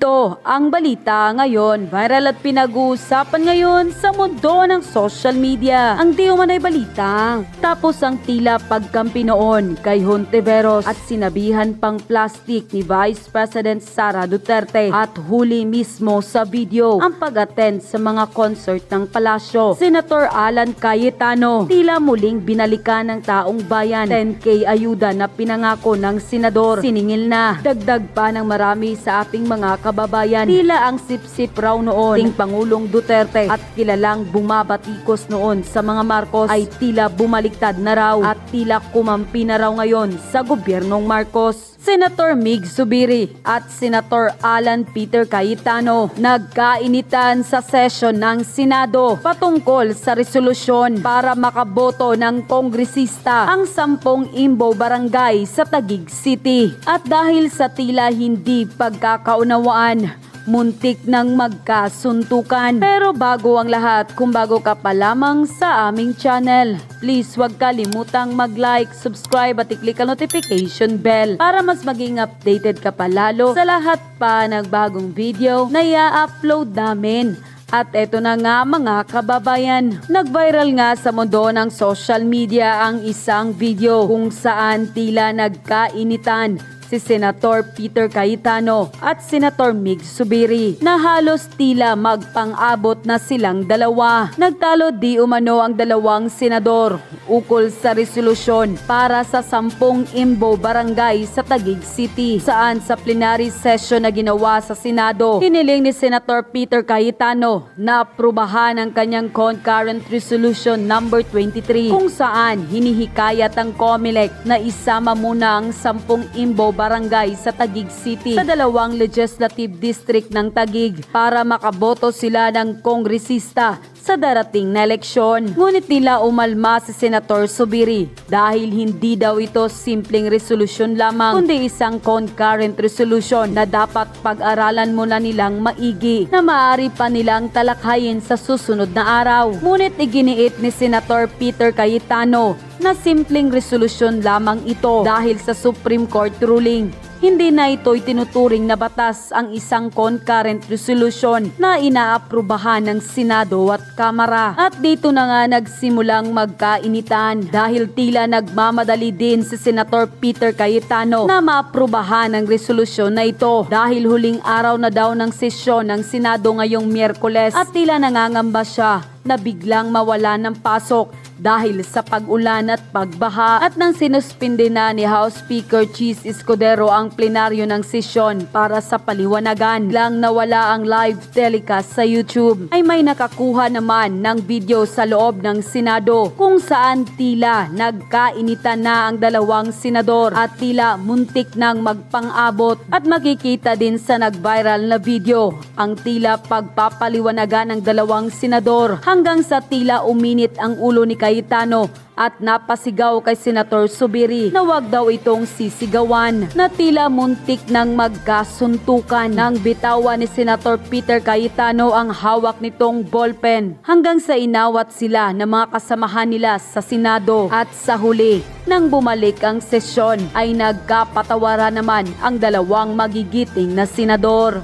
Ito ang balita ngayon, viral at pinag-uusapan ngayon sa mundo ng social media. Ang di umano'y balita, tapos ang tila pagkampi noon kay Hontiveros at sinabihan pang plastic ni Vice President Sara Duterte at huli mismo sa video ang pag-attend sa mga concert ng palasyo. Senator Alan Cayetano tila muling binalikan ng taong bayan 10K ayuda na pinangako ng senador. Siningil na, dagdag pa ng marami sa ating mga kababayan. Tila ang sip-sip raw noon ting Pangulong Duterte at kilalang bumabatikos noon sa mga Marcos ay tila bumaliktad na raw at tila kumampi na raw ngayon sa gobyernong Marcos. Senator Mig Zubiri at Senator Alan Peter Cayetano nagkainitan sa session ng Senado patungkol sa resolusyon para makaboto ng kongresista ang 10 Imbo Barangay sa Taguig City. At dahil sa tila hindi pagkakaunawaan, muntik nang magkasuntukan. Pero bago ang lahat, kung bago ka pa lamang sa aming channel, please huwag kalimutang mag-like, subscribe at i-click ang notification bell para mas maging updated ka pa lalo sa lahat pa ng bagong video na i-upload namin. At eto na nga mga kababayan, nag-viral nga sa mundo ng social media ang isang video kung saan tila nagkainitan si Senator Peter Cayetano at Senator Mig Zubiri na halos tila magpang-abot na silang dalawa. Nagtalo di umano ang dalawang senador ukol sa resolusyon para sa 10 Imbo Barangay sa Taguig City, saan sa plenary session na ginawa sa Senado, hiniling ni Senator Peter Cayetano na aprubahan ang kanyang concurrent resolution number 23 kung saan hinihikayat ang COMELEC na isama muna ang 10 Imbo Barangay sa Taguig City sa dalawang legislative district ng Taguig para makaboto sila ng kongresista sa darating na eleksyon. Ngunit nila umalma si Senator Zubiri dahil hindi daw ito simpleng resolusyon lamang kundi isang concurrent resolution na dapat pag-aralan muna nilang maigi na maaari pa nilang talakhayin sa susunod na araw. Ngunit iginiit ni Senator Peter Cayetano na simpleng resolusyon lamang ito dahil sa Supreme Court ruling. Hindi na ito'y tinuturing na batas ang isang concurrent resolution na inaaprubahan ng Senado at Kamara. At dito na nga nagsimulang magkainitan dahil tila nagmamadali din si Senator Peter Cayetano na maaprubahan ang resolusyon na ito dahil huling araw na daw ng sesyon ng Senado ngayong Miyerkules at tila nangangamba siya na biglang mawala ng pasok dahil sa pag-ulan at pagbaha at nang sinuspinde na ni House Speaker Chis Escudero ang plenaryo ng sesyon para sa paliwanagan. Lang nawala ang live telecast sa YouTube ay may nakakuha naman ng video sa loob ng Senado kung saan tila nagkainitan na ang dalawang senador at tila muntik nang magpang-abot at makikita din sa nag-viral na video ang tila pagpapaliwanagan ng dalawang senador hanggang sa tila uminit ang ulo ni Cayetano at napasigaw kay Senator Zubiri na wag daw itong sisigawan na tila muntik nang magkasuntukan nang bitawan ni Senator Peter Cayetano ang hawak nitong ballpen hanggang sa inawat sila ng mga kasamahan nila sa Senado at sa huli nang bumalik ang sesyon ay nagkapatawaran naman ang dalawang magigiting na senador.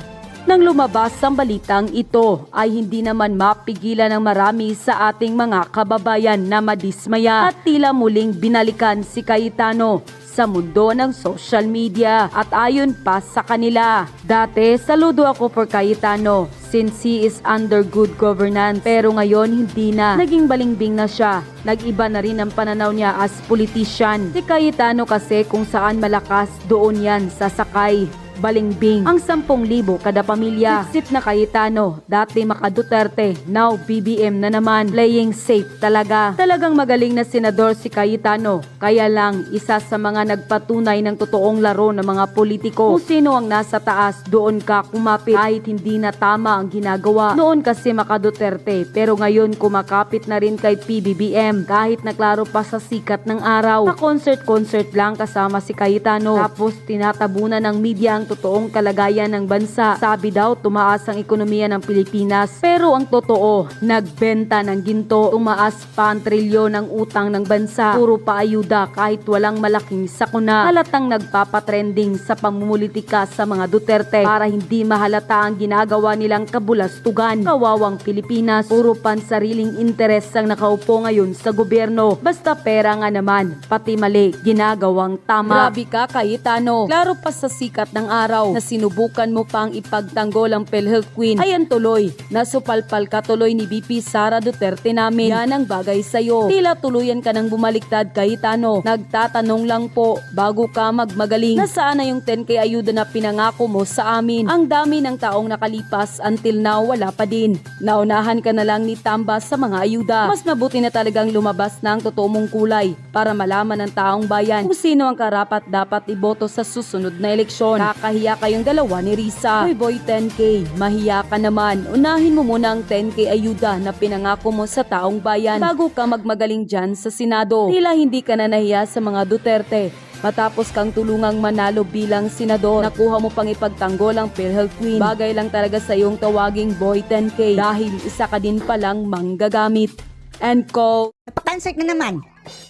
Nang lumabas ang balitang ito ay hindi naman mapigilan ng marami sa ating mga kababayan na madismaya at tila muling binalikan si Cayetano sa mundo ng social media. At ayon pa sa kanila, dati saludo ako for Cayetano since he is under good governance, pero ngayon hindi na. Naging balingbing na siya. Nag-iba na rin ang pananaw niya as politician. Si Cayetano kasi kung saan malakas doon yan sasakay. Balingbing ang 10,000 kada pamilya. Sip na Cayetano, dati maka Duterte, now BBM na naman. Playing safe talaga. Talagang magaling na senador si Cayetano. Kaya lang, isa sa mga nagpatunay ng totoong laro ng mga politiko. Kung sino ang nasa taas, doon ka kumapit kahit hindi na tama ang ginagawa. Noon kasi maka Duterte, pero ngayon kumakapit na rin kay PBBM kahit naklaro pa sa sikat ng araw. Pa concert lang kasama si Cayetano. Tapos tinatabunan ng media ang totoong kalagayan ng bansa. Sabi daw tumaas ang ekonomiya ng Pilipinas, pero ang totoo, nagbenta ng ginto, tumaas pa ang trilyon ng utang ng bansa. Puro pa ayuda kahit walang malaking sakuna. Halatang nagpapatrending sa pamumulitika sa mga Duterte para hindi mahalata ang ginagawa nilang kabulastugan. Kawawang Pilipinas, puro pansariling interes ang nakaupo ngayon sa gobyerno. Basta pera nga naman, pati mali, ginagawang tama. Grabe ka, Cayetano. Klaro pa sa sikat ng araw na sinubukan mo pang ipagtanggol ang PhilHealth Queen. Ayan tuloy, nasupalpal ka tuloy ni VP Sara Duterte namin. Yan ang bagay sa'yo. Tila tuluyan ka ng bumaliktad, Cayetano. Nagtatanong lang po, bago ka magmagaling, nasaan na yung 10K ayuda na pinangako mo sa amin? Ang dami ng taong nakalipas, until now wala pa din. Naunahan ka na lang ni Tamba sa mga ayuda. Mas mabuti na talagang lumabas na ang totoo mong kulay para malaman ng taong bayan kung sino ang karapat dapat iboto sa susunod na eleksyon. Kakahiya kayong dalawa ni Risa. Hoy boy, 10K, mahiya ka naman. Unahin mo muna ang 10K ayuda na pinangako mo sa taong bayan bago ka magmagaling dyan sa Senado. Tila hindi ka na nahiya sa mga Duterte. Matapos kang tulungang manalo bilang senador, nakuha mo pang ipagtanggol ang PhilHealth Queen. Bagay lang talaga sa iyong tawaging boy 10K dahil isa ka din palang manggagamit. And call. Napakansert na naman.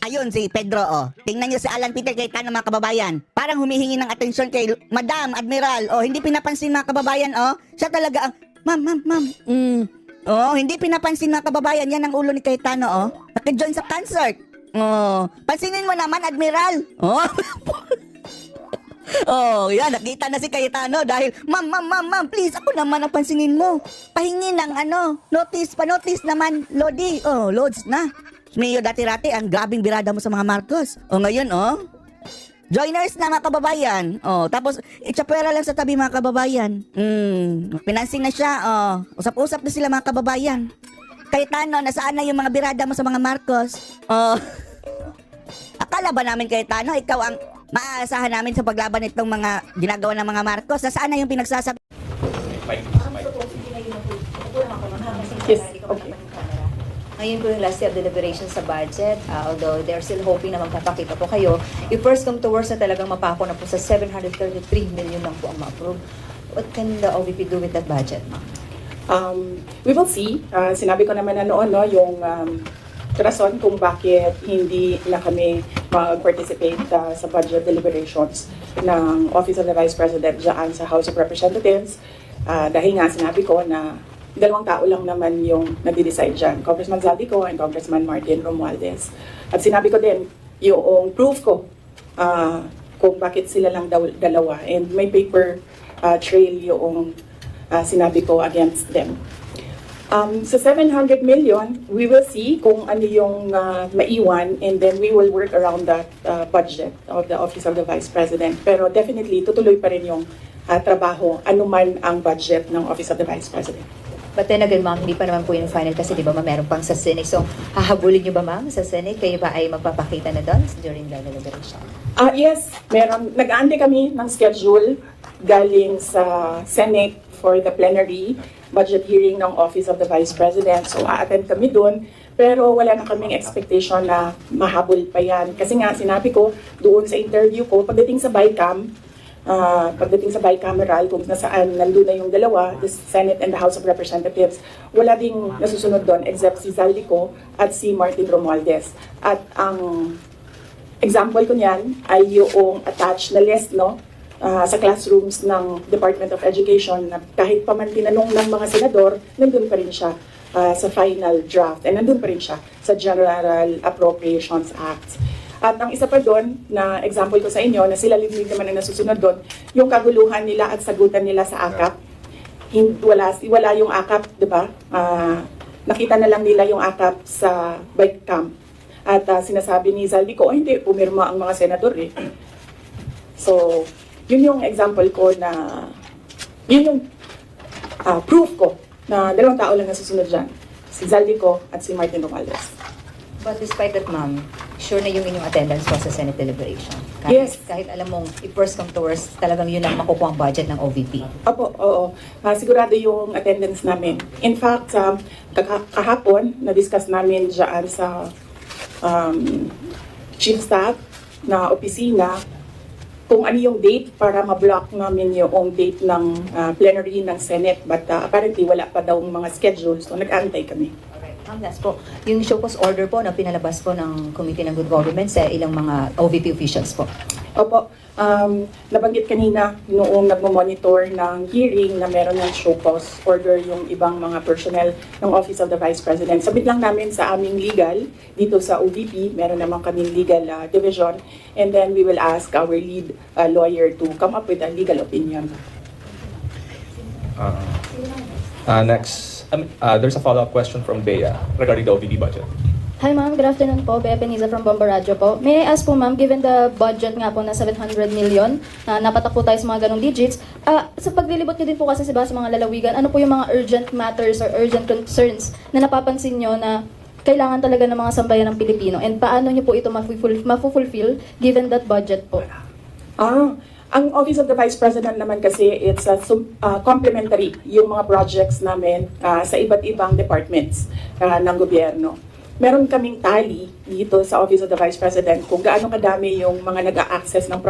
Ayun si Pedro, oh. Tingnan niyo si Alan Peter Cayetano, mga kababayan. Parang humihingi ng atensyon kay Madam Admiral. Oh, hindi pinapansin, mga kababayan, oh. Siya talaga ang, ma'am. Oh, hindi pinapansin, mga kababayan. Yan ang ulo ni Cayetano, oh. Naki-join sa concert. Oh, pansinin mo naman, Admiral. Oh. Oh, yan, nakita na si Cayetano dahil, ma'am, please, ako naman ang pansinin mo. Pahingi ng pa-notice naman, Lodi. Oh, loads na. Mayo dati-rati, ang grabing birada mo sa mga Marcos. Oh, ngayon, oh. Joiners na, mga kababayan. Oh, tapos, itsapwera lang sa tabi, mga kababayan. Pinansing na siya, oh. Usap-usap na sila, mga kababayan. Cayetano, nasaan na yung mga birada mo sa mga Marcos? Oh. Akala ba namin, Cayetano, ikaw ang maaasahan namin sa paglaban nitong mga ginagawa ng mga Marcos? Nasaan na yung pinagsasabi? Yes, okay. Ngayon po yung last day of deliberation sa budget, although they're still hoping na magpapakita po kayo. If first come to worst na talagang mapako na po sa 733 million lang po ang ma-approve, what can the OVP do with that budget, ma'am? We will see. Sinabi ko naman na noon, no, yung rason kung bakit hindi na kami mag-participate sa budget deliberations ng Office of the Vice President dyan sa House of Representatives. Dahil nga sinabi ko na dalawang tao lang naman yung nag-decide dyan, Congressman Zaldico and Congressman Martin Romualdez. At sinabi ko din yung proof ko kung bakit sila lang dalawa. And may paper trail yung sinabi ko against them. Sa 700 million, we will see kung ano yung maiwan, and then we will work around that budget of the Office of the Vice President. Pero definitely, tutuloy pa rin yung trabaho, anuman ang budget ng Office of the Vice President. But then again, ma'am, hindi pa naman po yung final kasi di ba meron pang sa Senate. So, hahabulin niyo ba, ma'am, sa Senate? Kayo ba ay magpapakita na doon during the deliberation? Yes, meron. Nag-aantay kami ng schedule galing sa Senate for the plenary budget hearing ng Office of the Vice President. So, a-attend kami dun. Pero wala na kaming expectation na mahabol pa yan. Kasi nga, sinabi ko doon sa interview ko, pagdating sa bicameral, kung nasaan nandun na yung dalawa, the Senate and the House of Representatives, wala ding nasusunod doon except si Zaldico at si Martin Romualdez. At ang example ko niyan ay yung attached na list, no? Sa classrooms ng Department of Education na kahit pa man tinanong ng mga senador, nandun pa rin siya sa final draft and nandun pa rin siya sa General Appropriations Act. At ang isa pa doon na example ko sa inyo na sila linig naman ang nasusunod doon, yung kaguluhan nila at sagutan nila sa AKAP. Wala yung AKAP, di ba? Nakita na lang nila yung AKAP sa bike camp. At sinasabi ni Zaldico, hindi, pumirma ang mga senador eh. So, yun yung example ko na, yun yung proof ko na dalawang tao lang nasusunod dyan. Si Zaldico at si Martin Romualdez. But despite that, ma'am, sure na yung inyong attendance was sa Senate deliberation? Yes. Kahit alam mong, if first come to worst, talagang yun ang makukuha ang budget ng OVP. Opo, oo. Sigurado yung attendance namin. In fact, kahapon, na-discuss namin dyan sa chief staff na opisina, kung ano yung date para ma-block namin yung date ng plenary ng Senate. But apparently wala pa daw mga schedule, so nag-aantay kami. Ma'am, last po, yung show cause order po na pinalabas po ng Committee ng Good Government sa ilang mga OVP officials po. Opo, nabanggit kanina noong nagmo-monitor ng hearing na meron ng show cause order yung ibang mga personnel ng Office of the Vice President. Sabit lang namin sa aming legal dito sa OVP, meron naman kaming legal division, and then we will ask our lead lawyer to come up with a legal opinion. Next, there's a follow-up question from Bea regarding the OVP budget. Hi ma'am, good afternoon po. Bea Peniza from Bomba Radio po. May I ask po ma'am, given the budget nga po na 700 million, napatak po tayo sa mga ganong digits, sa paglilibot niyo din po kasi sa mga lalawigan, ano po yung mga urgent matters or urgent concerns na napapansin niyo na kailangan talaga ng mga sambayan ng Pilipino? And paano niyo po ito mafufulfill given that budget po? Ang Office of the Vice President naman kasi, it's complementary yung mga projects namin sa iba't ibang departments ng gobyerno. Meron kaming tally dito sa Office of the Vice President kung gaano kadami yung mga nag-a-access ng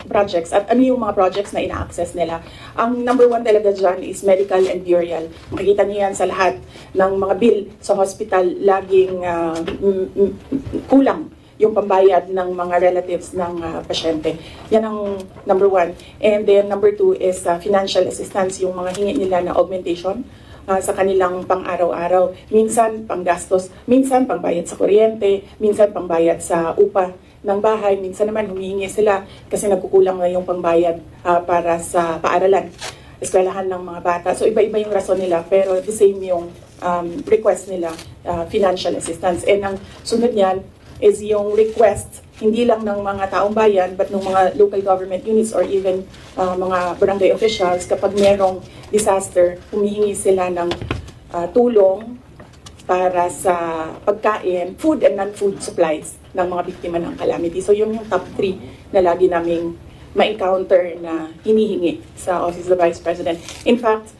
projects at ano yung mga projects na ina-access nila. Ang number one talaga dyan is medical and burial. Makikita niyo yan sa lahat ng mga bill sa hospital, laging kulang yung pambayad ng mga relatives ng pasyente. Yan ang number one. And then number two is financial assistance, yung mga hingi nila na augmentation sa kanilang pang-araw-araw. Minsan panggastos, minsan pangbayad sa kuryente, minsan pangbayad sa upa ng bahay, minsan naman humihingi sila kasi nagkukulang na yung pangbayad para sa paaralan, eskwelahan ng mga bata. So iba-iba yung rason nila, pero the same yung request nila, financial assistance. And ang sunod niyan is yung request, hindi lang ng mga taong bayan, but ng mga local government units or even mga barangay officials. Kapag merong disaster, humihingi sila ng tulong para sa pagkain, food and non-food supplies ng mga biktima ng calamity. So yun yung top 3 na lagi naming ma-encounter na hinihingi sa Office of the Vice President. In fact,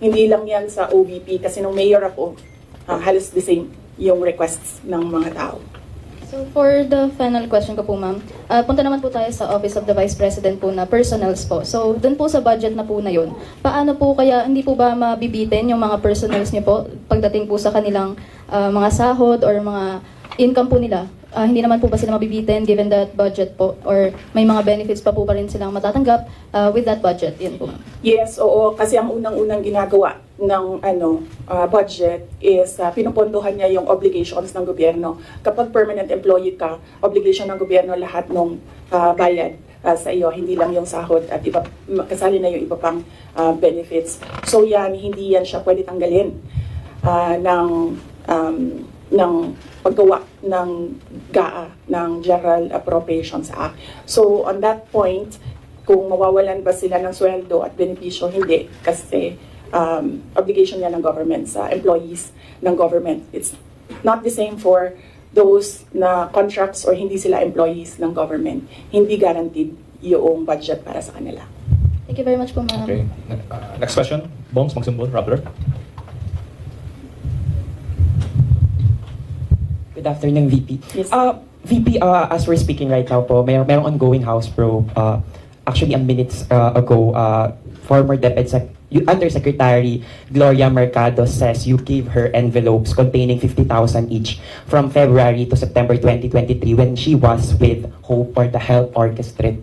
hindi lang yan sa OVP kasi nung mayor ako, halos the same yung requests ng mga tao. So for the final question ko po ma'am, punta naman po tayo sa Office of the Vice President po na personals po. So dun po sa budget na po na yun, paano po kaya, hindi po ba mabibitin yung mga personals niyo po pagdating po sa kanilang mga sahod or mga income po nila? Hindi naman po ba sila mabibitin given that budget po? Or may mga benefits pa po rin silang matatanggap with that budget? Yan po ma'am. Yes, oo. Kasi ang unang-unang ginagawa ng budget is pinupondohan niya yung obligations ng gobyerno. Kapag permanent employee ka, obligation ng gobyerno lahat ng bayad sa iyo, hindi lang yung sahod at iba, kasali na yung iba pang benefits. So yan, hindi yan siya pwede tanggalin ng paggawa ng GAA, ng General Appropriations Act. So on that point, kung mawawalan ba sila ng sweldo at benepisyo, hindi. Kasi obligation yan ng government sa employees ng government. It's not the same for those na contracts or hindi sila employees ng government. Hindi guaranteed yung budget para sa kanila. Thank you very much po ma'am. Okay. Next question, Bongs Magsumbol, Rappler. Good afternoon, VP. Yes. VP, as we're speaking right now po, mayroong ongoing House probe. Actually, minutes ago, former Undersecretary Gloria Mercado says you gave her envelopes containing 50,000 each from February to September 2023 when she was with Hope for the Health Orchestrate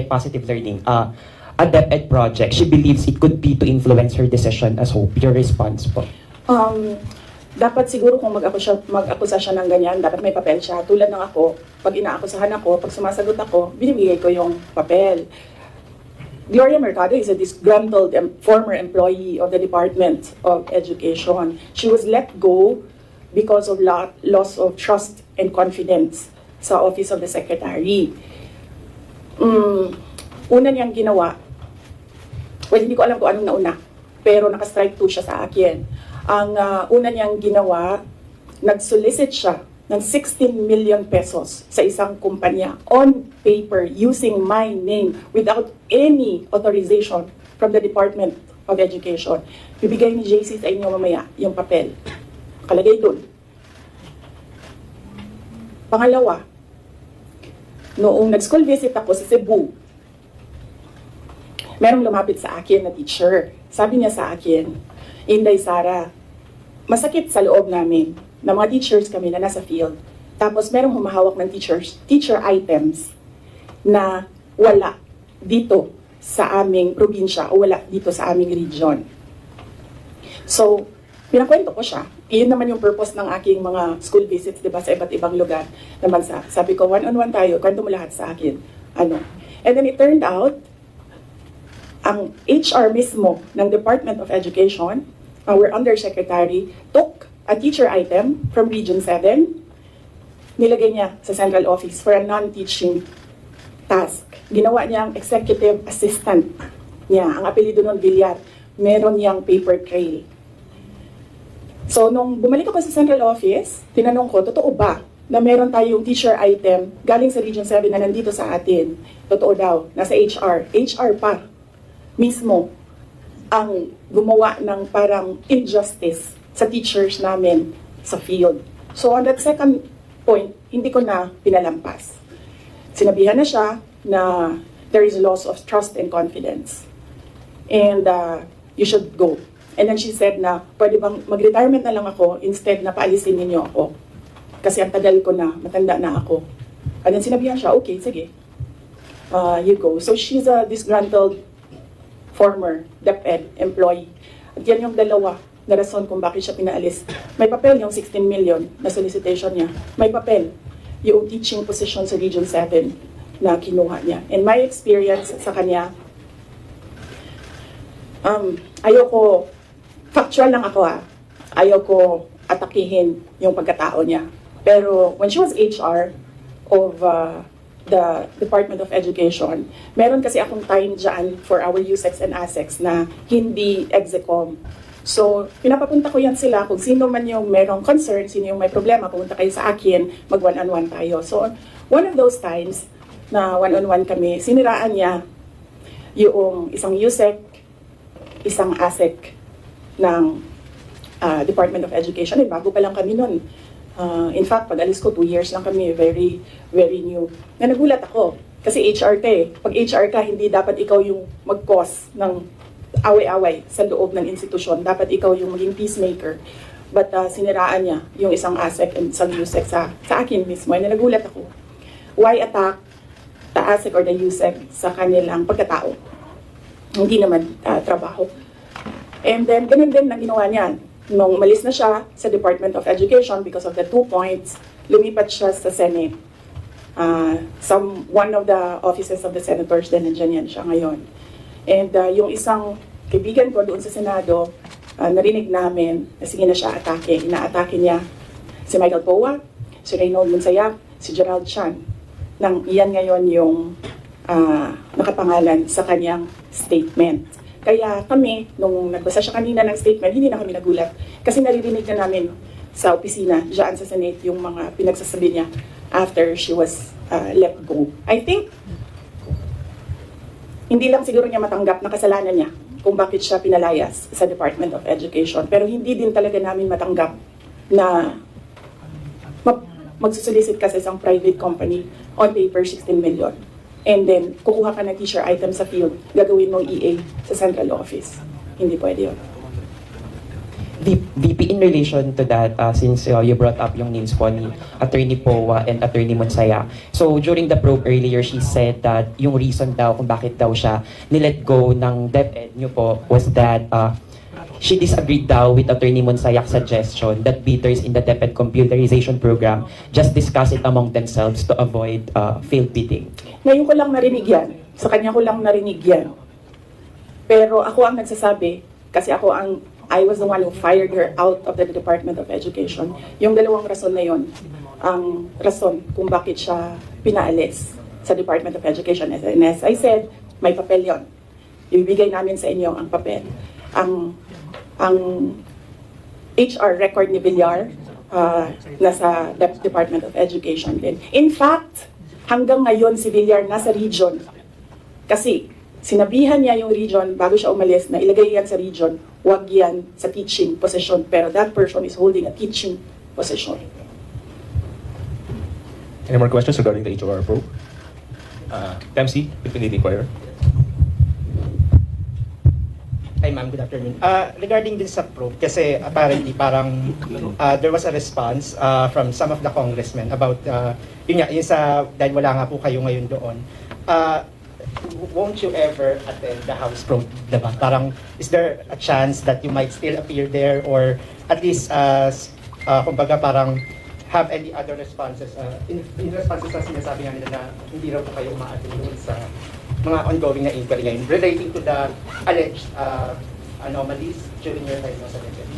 Positive Learning, a DepEd project. She believes it could be to influence her decision as Hope. Your response po? Dapat siguro kung mag-akusa siya ng ganyan, dapat may papel siya. Tulad ng ako, pag inaakusahan ako, pag sumasagot ako, binibigay ko yung papel. Gloria Mercado is a disgruntled former employee of the Department of Education. She was let go because of loss of trust and confidence sa Office of the Secretary. Una niyang ginawa, well, hindi ko alam kung anong nauna, pero naka-strike 2 siya sa akin. Ang una niyang ginawa, nag-solicit siya ng 16 million pesos sa isang kumpanya on paper using my name without any authorization from the Department of Education. Bibigay ni JC sa inyo mamaya yung papel. Nakalagay doon. Pangalawa, noong nag-school visit ako sa Cebu, merong lumapit sa akin na teacher. Sabi niya sa akin, Inday Sara, masakit sa loob namin na mga teachers kami na nasa field. Tapos merong humahawak ng teacher items na wala dito sa aming probinsya o wala dito sa aming region. So, pinakwento ko siya. Iyon naman yung purpose ng aking mga school visits, di ba, sa iba't ibang lugar na bansa. Sabi ko, one-on-one tayo, kwento mo lahat sa akin. Ano? And then it turned out, ang HR mismo ng Department of Education, our undersecretary, took a teacher item from Region 7, nilagay niya sa central office for a non-teaching task. Ginawa niya ang executive assistant niya. Ang apelido nun, Villar. Meron niyang paper trail. So, nung bumalik ako sa central office, tinanong ko, totoo ba na meron tayong teacher item galing sa Region 7 na nandito sa atin? Totoo daw, nasa HR. HR pa mismo ang gumawa ng parang injustice sa teachers namin sa field. So, on that second point, hindi ko na pinalampas. Sinabihan na siya na there is loss of trust and confidence. And you should go. And then she said na, pwede bang mag-retirement na lang ako instead na paalisin ninyo ako. Kasi ang tagal ko na, matanda na ako. And then sinabihan siya, okay, sige. You go. So she's a disgruntled former DepEd employee. At yan yung dalawa na rason kung bakit siya pinaalis. May papel yung 16 million na solicitation niya. May papel yung teaching position sa Region 7 na kinuha niya. In my experience sa kanya, ayoko, factual lang ako ayoko atakihin yung pagkatao niya. Pero when she was HR of the Department of Education, meron kasi akong time dyan for our USEX and ASEX na hindi execom. So, pinapapunta ko yan sila kung sino man yung merong concern, sino yung may problema, pumunta kayo sa akin, mag one-on-one tayo. So, one of those times na one-on-one kami, siniraan niya yung isang USEC, isang ASEC ng Department of Education. Bago pa lang kami nun. In fact, pag alis ko, 2 years lang kami, very, very new. Na nagulat ako, kasi HR ka eh. Pag HR ka, hindi dapat ikaw yung mag-cause ng away-away sa loob ng institusyon. Dapat ikaw yung maging peacemaker. But siniraan niya yung isang ASEC and isang USEC sa akin mismo. And nagulat ako. Why attack the ASEC or the USEC sa kanilang pagkatao? Hindi naman trabaho. And then, ganun din na ginawa niya. Nung malis na siya sa Department of Education because of the 2 points, lumipat siya sa Senate. One of the offices of the senators din, nandiyan yan siya ngayon. And yung isang kaibigan ko doon sa Senado, narinig namin na sige na siya atake. Inaatake niya si Michael Poa, si Reynold Monsayak, si Gerald Chan. Nang iyan ngayon yung nakapangalan sa kanyang statement. Kaya kami, nung nagbasa siya kanina ng statement, hindi na kami nagulat. Kasi naririnig na namin sa opisina, dyan sa Senate, yung mga pinagsasabi niya after she was let go. I think, hindi lang siguro niya matanggap na kasalanan niya kung bakit siya pinalayas sa Department of Education. Pero hindi din talaga namin matanggap na magsusolicit ka sa isang private company on paper 16 million. And then, kukuha ka ng teacher item sa field, gagawin mong EA sa central office. Hindi pwede yun. VP, in relation to that, since you brought up yung names po ni Attorney Poa and Attorney Monsaya. So, during the probe earlier, she said that yung reason daw kung bakit daw siya nilet go ng DepEd nyo po was that she disagreed daw with Attorney Monsayak's suggestion that bidders in the DepEd computerization program just discuss it among themselves to avoid failed bidding. Ngayon ko lang narinig yan. Sa kanya ko lang narinig yan. Pero ako ang nagsasabi, kasi I was the one who fired her out of the Department of Education. Yung dalawang rason na yon, ang rason kung bakit siya pinaalis sa Department of Education. And as I said, may papel yon. Ibibigay namin sa inyo ang papel. Ang HR record ni Villar, nasa Department of Education din. In fact, hanggang ngayon si Villar nasa region. Kasi sinabihan niya yung region bago siya umalis na ilagay yan sa region, wag yan sa teaching position. Pero that person is holding a teaching position. Any more questions regarding the HR probe? MC, Deputy Inquirer. Hi ma'am, good afternoon. Regarding din sa probe, kasi apparently parang there was a response from some of the congressmen about, yun sa, dahil wala nga po kayo ngayon doon, won't you ever attend the House probe, diba? Parang, is there a chance that you might still appear there or at least, kumbaga parang, have any other responses, in responses sa sinasabi nga nila na hindi raw po kayo ma-attend doon sa mga ongoing na inquiry ngayon relating to the alleged anomalies during your time sa DepEd.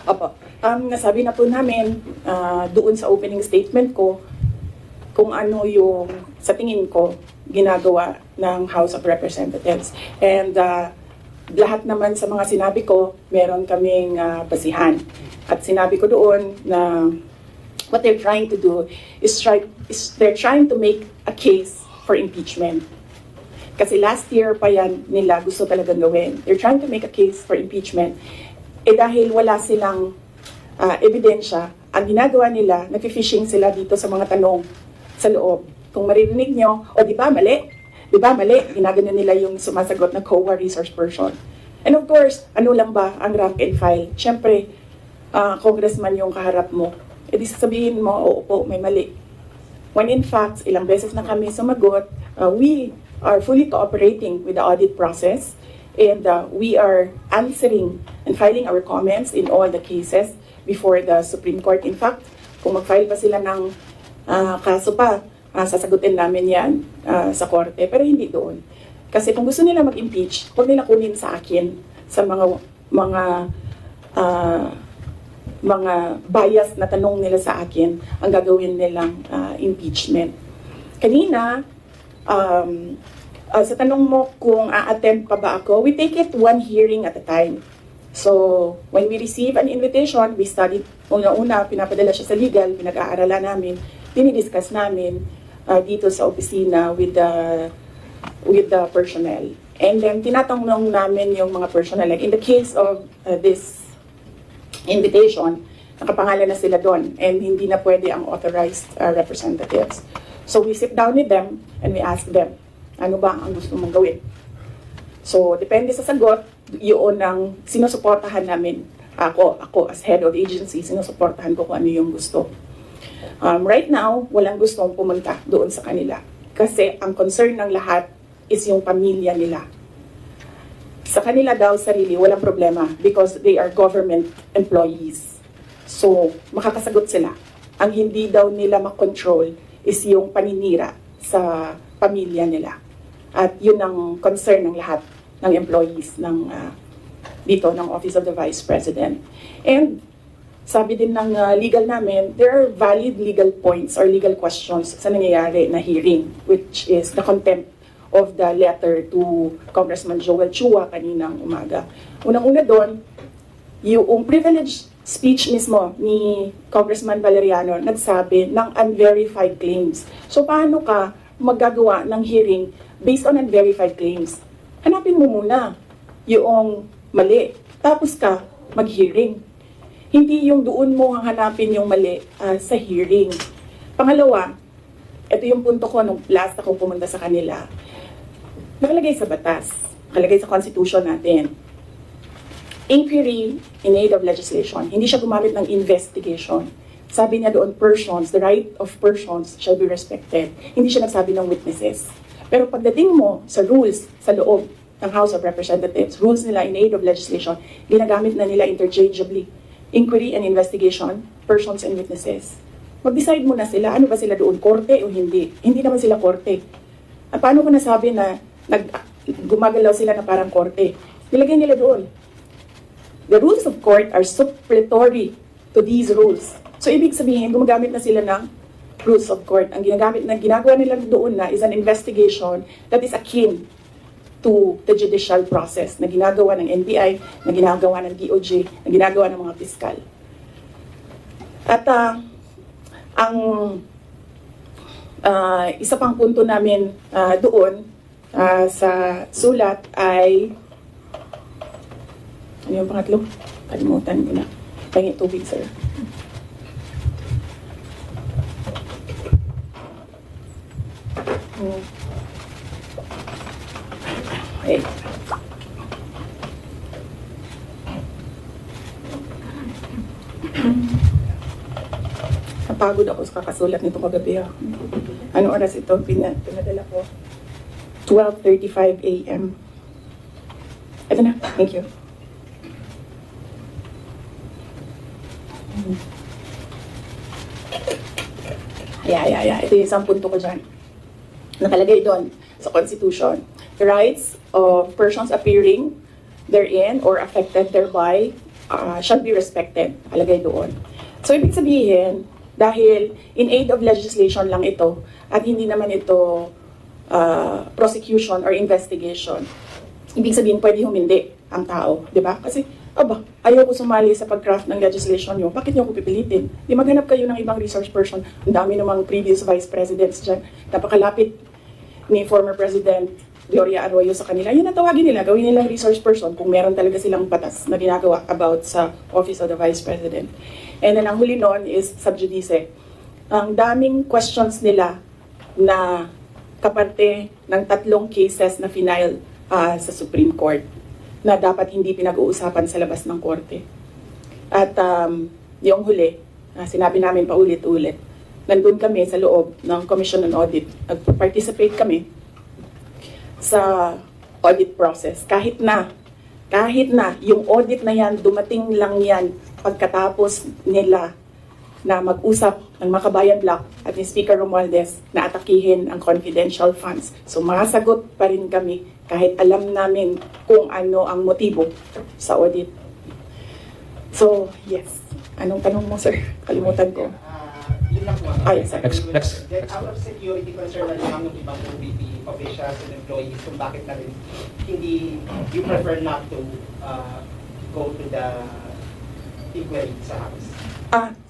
Opo. Nasabi na po namin doon sa opening statement ko kung ano yung sa tingin ko ginagawa ng House of Representatives. And lahat naman sa mga sinabi ko, meron kaming basihan. At sinabi ko doon na what they're trying to do is they're trying to make a case for impeachment. Kasi last year pa yan nila gusto talagang gawin. They're trying to make a case for impeachment. Dahil wala silang ebidensya, ang ginagawa nila, nag-fishing sila dito sa mga tanong sa loob. Kung maririnig nyo, di ba mali? Di ba mali? Ginagano nila yung sumasagot na COA resource person. And of course, ano lang ba ang rank and file? Siyempre, congressman yung kaharap mo. Di sasabihin mo, oo po, may mali. When in fact, ilang beses na kami sumagot, we are fully cooperating with the audit process and we are answering and filing our comments in all the cases before the Supreme Court. In fact, kung mag-file pa sila ng kaso pa, sasagutin namin yan sa korte, pero hindi doon. Kasi kung gusto nila mag-impeach, huwag nila kunin sa akin sa mga bias na tanong nila sa akin ang gagawin nilang impeachment. Kanina, sa tanong mo kung a-attend pa ba ako, we take it one hearing at a time. So, when we receive an invitation, we study, una-una, pinapadala siya sa legal, pinag-aaralan namin, dinidiscuss namin dito sa opisina with the personnel. And then, tinatanong namin yung mga personnel. Like in the case of this invitation, nakapangalan na sila doon and hindi na pwede ang authorized representatives. So, we sit down with them and we ask them, ano ba ang gusto mong gawin? So, depende sa sagot, yun ang sinusuportahan namin. Ako as head of the agency, sinusuportahan ko kung ano yung gusto. Right now, walang gustong pumunta doon sa kanila. Kasi ang concern ng lahat is yung pamilya nila. Sa kanila daw sarili, walang problema because they are government employees. So, makakasagot sila. Ang hindi daw nila makontrol is yung paninira sa pamilya nila. At yun ang concern ng lahat ng employees ng dito ng Office of the Vice President. And sabi din ng legal namin, there are valid legal points or legal questions sa nangyayari na hearing, which is the contempt of the letter to Congressman Joel Chua kaninang umaga. Unang-una doon, yung privileged speech mismo ni Congressman Valeriano nagsabi ng unverified claims. So paano ka magagawa ng hearing based on unverified claims? Hanapin mo muna yung mali, tapos ka mag-hearing. Hindi yung doon mo hanapin yung mali sa hearing. Pangalawa, ito yung punto ko nung last akong pumunta sa kanila. Nakalagay sa batas, nakalagay sa constitution natin. Inquiry in aid of legislation. Hindi siya gumamit ng investigation. Sabi niya doon, persons, the right of persons shall be respected. Hindi siya nagsabi ng witnesses. Pero pagdating mo sa rules sa loob ng House of Representatives, rules nila in aid of legislation, ginagamit na nila interchangeably. Inquiry and investigation, persons and witnesses. Mag-decide muna sila, ano ba sila doon, korte o hindi? Hindi naman sila korte. At paano ko nasabi na gumagalaw sila na parang korte? Nilagay nila doon. The rules of court are supplementary to these rules. So, ibig sabihin, gumagamit na sila ng rules of court. Ang ginagawa nila doon na is an investigation that is akin to the judicial process na ginagawa ng NBI, na ginagawa ng DOJ, na ginagawa ng mga piskal. At ang isa pang punto namin doon sa sulat ay ano yung pangatlo? Kalimutan ko na. Pahingi tubig, sir. Okay. Napagod ako sa kakasulat nito kagabi. Ano oras ito? Pinadala ko. 12:35 a.m. Ito na. Thank you. Yeah. Ito yung isang punto ko dyan. Nakalagay doon sa Constitution. The rights of persons appearing therein or affected thereby shall be respected. Nakalagay doon. So, ibig sabihin, dahil in aid of legislation lang ito at hindi naman ito prosecution or investigation, ibig sabihin, pwede humindi ang tao. Di ba? Kasi, ayaw ko sumali sa pag-craft ng legislation nyo. Bakit nyo ako pipilitin? Di maghanap kayo ng ibang resource person. Ang dami namang previous vice presidents dyan. Napakalapit ni former President Gloria Arroyo sa kanila. Yun ang tawagin nila. Gawin nilang resource person kung meron talaga silang batas na ginagawa about sa Office of the Vice President. And then ang huli noon is sub judice. Ang daming questions nila na kaparte ng 3 cases na final sa Supreme Court na dapat hindi pinag-uusapan sa labas ng korte. At yung huli, sinabi namin paulit-ulit, nandun kami sa loob ng Commission on Audit. Nag-participate kami sa audit process. Kahit na yung audit na yan, dumating lang yan pagkatapos nila na mag-usap ng Makabayan Block at ni Speaker Romualdez na atakihin ang confidential funds. So masagot pa rin kami kahit alam namin kung ano ang motibo sa audit. So, yes. Anong tanong mo, sir? Kalimutan ko. Yun lang po. Yes, sir. Next. Out of security concern na lang ng ibang OVP officials and employees kung bakit na rin hindi you prefer not to go to the inquiry sa House.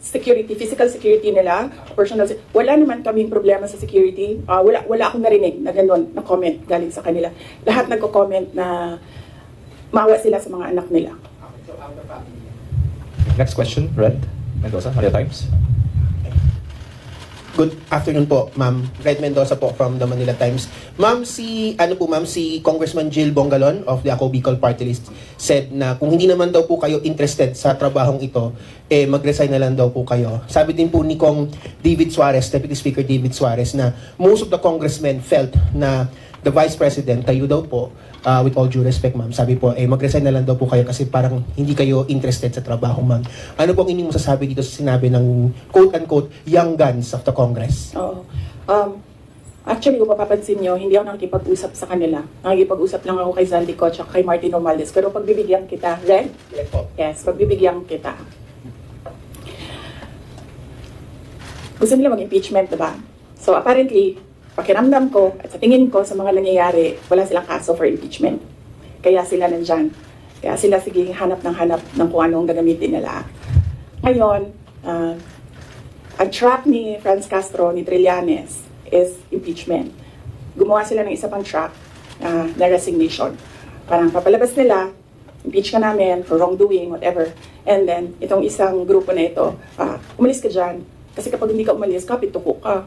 Security, physical security nila, personal wala naman kaming problema sa security. Wala akong narinig na gano'n na comment galing sa kanila. Lahat nagko-comment na maawa sila sa mga anak nila. Okay, so out of family. Next question, Red Mendoza, Manila Times. Good afternoon po, Ma'am. Red Mendoza po from the Manila Times. Ma'am, si Congressman Jill Bongalon of the Ako Bicol Party List said na kung hindi naman daw po kayo interested sa trabahong ito, mag-resign na lang daw po kayo. Sabi din po ni Kong David Suarez, Deputy Speaker David Suarez, na most of the congressmen felt na the Vice President, kayo daw po, with all due respect, ma'am, sabi po, mag-resign na lang daw po kayo kasi parang hindi kayo interested sa trabaho, ma'am. Ano po ang inyong masasabi dito sa sinabi ng quote-unquote young guns of the Congress? Oo. Actually, kung mapapansin nyo, hindi ako nakikipag-usap sa kanila. Nakikipag-usap lang ako kay Zaldi Coach at kay Martin Romualdez. Pero pagbibigyan kita, Red? Yes po. Yes, pagbibigyan kita. Gusto nila mag-impeachment, diba? So apparently, pakiramdam ko at sa tingin ko sa mga nangyayari, wala silang kaso for impeachment. Kaya sila nandyan. Kaya sila sige hanap ng kung anong gagamitin nila. Ngayon, ang track ni Franz Castro, ni Trillanes, is impeachment. Gumawa sila ng isa pang track na resignation. Parang papalabas nila, impeach ka namin for wrongdoing, whatever. And then, itong isang grupo na ito, umalis ka dyan. Kasi kapag hindi ka umalis, kapituko ka.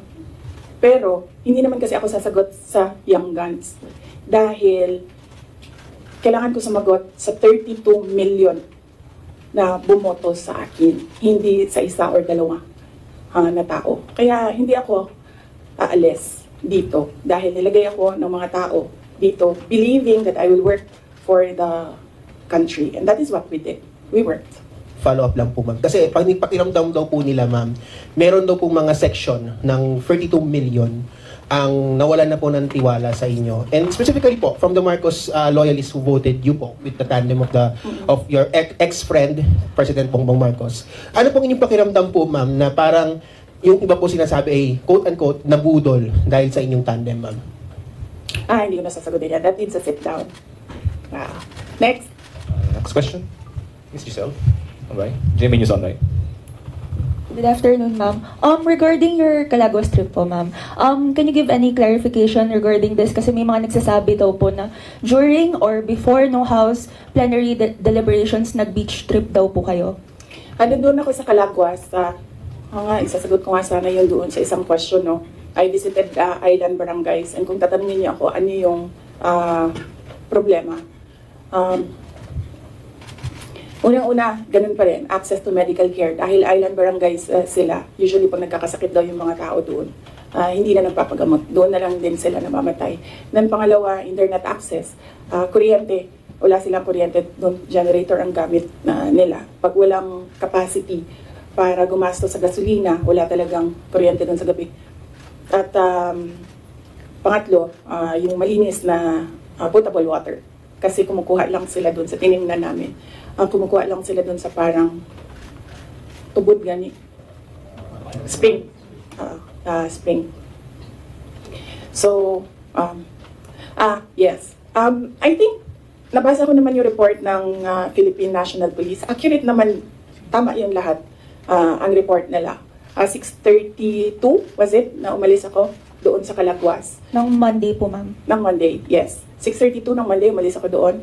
Pero, hindi naman kasi ako sasagot sa young guns. Dahil, kailangan ko sumagot sa 32 million na bumoto sa akin. Hindi sa isa or dalawa na tao. Kaya, hindi ako aalis dito. Dahil nilagay ako ng mga tao dito, believing that I will work for the country. And that is what we did. We worked. Follow-up lang po, ma'am. Kasi pakiramdam daw po nila, ma'am, meron daw po mga section ng 32 million ang nawalan na po ng tiwala sa inyo. And specifically po, from the Marcos loyalists who voted you po with the tandem of your ex-friend, President Bongbong Marcos. Ano pong inyong pakiramdam po, ma'am, na parang yung iba po sinasabi ay quote-unquote nabudol dahil sa inyong tandem, ma'am? Hindi ko nasasagutin yan. That needs a sit down. Next. Next question, Ms. Giselle. Okay. GMA News Online. Good afternoon, ma'am. Regarding your Calaguas trip po, ma'am, can you give any clarification regarding this? Kasi may mga nagsasabi daw po na during or before no House plenary deliberations, nag-beach trip daw po kayo. Doon ako sa Calaguas. Isasagot ko nga sana yun doon sa isang question, no? I visited island barangays. And kung tatanungin niyo ako, ano yung problema. Unang-una, ganun pa rin, access to medical care. Dahil island barangays sila, usually pag nagkakasakit daw yung mga tao doon, hindi na nagpapagamot. Doon na lang din sila namamatay. Then pangalawa, internet access. Kuryente, wala silang kuryente doon, generator ang gamit nila. Pag walang capacity para gumasto sa gasolina, wala talagang kuryente doon sa gabi. At pangatlo, yung malinis na potable water. Kasi kumukuha lang sila doon sa tiningnan namin. Kumukuha lang sila doon sa parang tubod gani. Spring. Spring. So, yes. I think, nabasa ko naman yung report ng Philippine National Police. Accurate naman, tama yung lahat, ang report nila. 6:32, was it, na umalis ako doon sa Calaguas. Nung Monday po, ma'am. Ng Monday, yes. 6:32 ng Monday, umalis ako doon.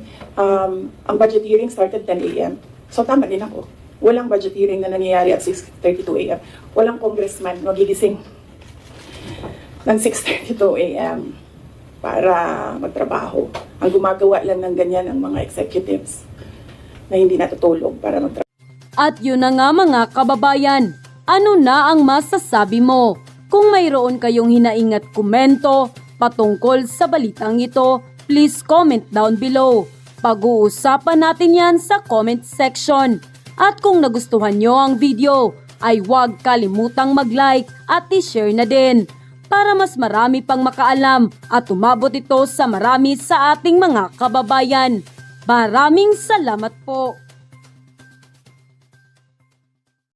Ang budget hearing started 10 a.m. So tama din ako. Walang budget hearing na nangyayari at 6:32 a.m. Walang congressman magigising ng 6:32 a.m. para magtrabaho. Ang gumagawa lang ng ganyan ang mga executives na hindi natutulog para magtrabaho. At yun na nga mga kababayan, ano na ang masasabi mo? Kung mayroon kayong hinaing at komento patungkol sa balitang ito, please comment down below. Pag-uusapan natin yan sa comment section. At kung nagustuhan nyo ang video, ay huwag kalimutang mag-like at i-share na din para mas marami pang makaalam at umabot ito sa marami sa ating mga kababayan. Maraming salamat po!